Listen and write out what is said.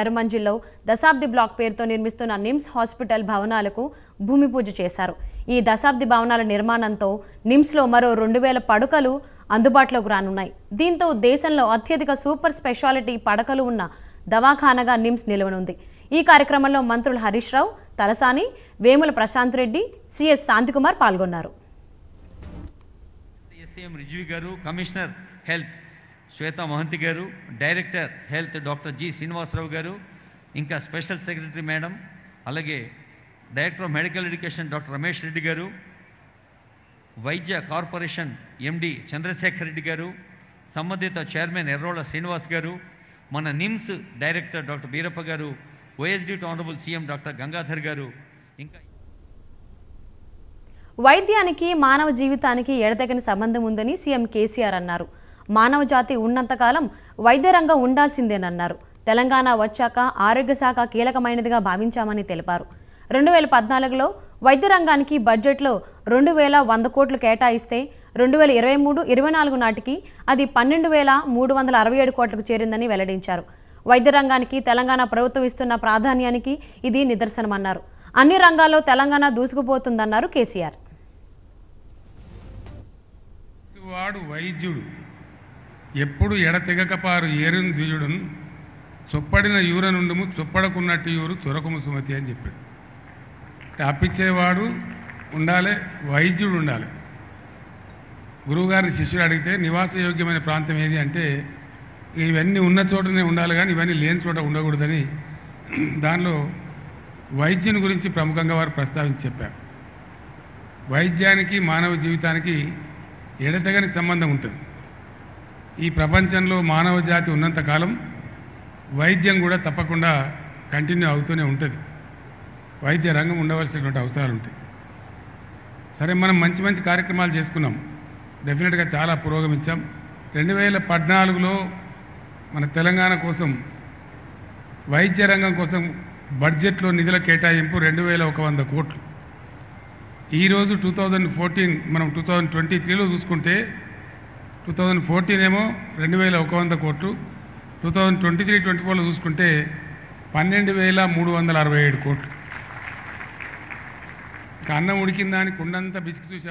ఎర్రమంజిల్లో దశాబ్ది బ్లాక్ పేరుతో నిర్మిస్తున్న నిమ్స్ హాస్పిటల్ భవనాలకు భూమి పూజ చేశారు. ఈ దశాబ్ది భవనాల నిర్మాణంతో నిమ్స్లో మరో 2000 పడకలు అందుబాటులోకి రానున్నాయి. దీంతో దేశంలో అత్యధిక సూపర్ స్పెషాలిటీ పడకలు ఉన్న దవాఖానగా నిమ్స్ నిలవనుంది. ఈ కార్యక్రమంలో మంత్రులు హరీష్ రావు, తలసాని, వేముల ప్రశాంత్ రెడ్డి, సిఎస్ శాంతికుమార్ పాల్గొన్నారు. కమిషనర్ హెల్త్ శ్వేతా మహంతి గారు, director health doctor G Srinivasarao గారు, ఇంకా స్పెషల్ సెక్రటరీ మేడం, అలాగే director of medical education doctor Ramesh Reddy గారు, వైద్య కార్పొరేషన్ ఎండి చంద్రశేఖర్ రెడ్డి గారు, సంబంధిత చైర్మన్ ఎర్రోళ్ల శ్రీనివాస్ గారు, మన నిమ్స్ డైరెక్టర్ డాక్టర్ బీరప్ప గారు, OSD to honourable CM doctor Gangadhar గారు. ఇంకా వైద్యానికి మానవ జీవితానికి ఎడతెగని సంబంధం ఉందని సీఎం కేసీఆర్ అన్నారు. మానవ జాతి ఉన్నంతకాలం వైద్య రంగం ఉండాల్సిందేనన్నారు. తెలంగాణ వచ్చాక ఆరోగ్య శాఖ కీలకమైనదిగా భావించామని తెలిపారు. 2014లో వైద్య రంగానికి బడ్జెట్లో 2100 కోట్లు కేటాయిస్తే 2023-24 నాటికి అది 12,367 కోట్లకు చేరిందని వెల్లడించారు. వైద్య రంగానికి తెలంగాణ ప్రభుత్వం ఇస్తున్న ప్రాధాన్యానికి ఇది నిదర్శనమన్నారు. అన్ని రంగాల్లో తెలంగాణ దూసుకుపోతుందన్నారు కేసీఆర్. వాడు వైద్యుడు ఎప్పుడు ఎడతెగకపారు ఏరుని ద్విజుడును చొప్పడిన యూర నుండుము చొప్పడకున్నట్టు యూరు చొరకము సుమతి అని చెప్పాడు. తప్పించేవాడు ఉండాలి, వైద్యుడు ఉండాలి. గురువుగారిని శిష్యుడు అడిగితే నివాసయోగ్యమైన ప్రాంతం ఏది అంటే ఇవన్నీ ఉన్న చోటనే ఉండాలి కానీ ఇవన్నీ లేని చోట ఉండకూడదని దానిలో వైద్యుని గురించి ప్రముఖంగా వారు ప్రస్తావించి చెప్పారు. వైద్యానికి మానవ జీవితానికి ఎడతెగని సంబంధం ఉంటుంది. ఈ ప్రపంచంలో మానవ జాతి ఉన్నంతకాలం వైద్యం కూడా తప్పకుండా కంటిన్యూ అవుతూనే ఉంటుంది. వైద్య రంగం ఉండవలసినటువంటి అవసరాలు ఉంటాయి. సరే, మనం మంచి మంచి కార్యక్రమాలు చేసుకున్నాం, డెఫినెట్గా చాలా పురోగమించాం. 2014లో మన తెలంగాణ కోసం వైద్య రంగం కోసం బడ్జెట్లో నిధుల కేటాయింపు 2100 కోట్లు. ఈరోజు 2014 మనం 2023లో చూసుకుంటే 2014 ఏమో 2100 కోట్లు, 2023-24లో చూసుకుంటే 12,367 కోట్లు. అన్నం ఉడికిందా అని కుండంతా బిసికి చూసావు.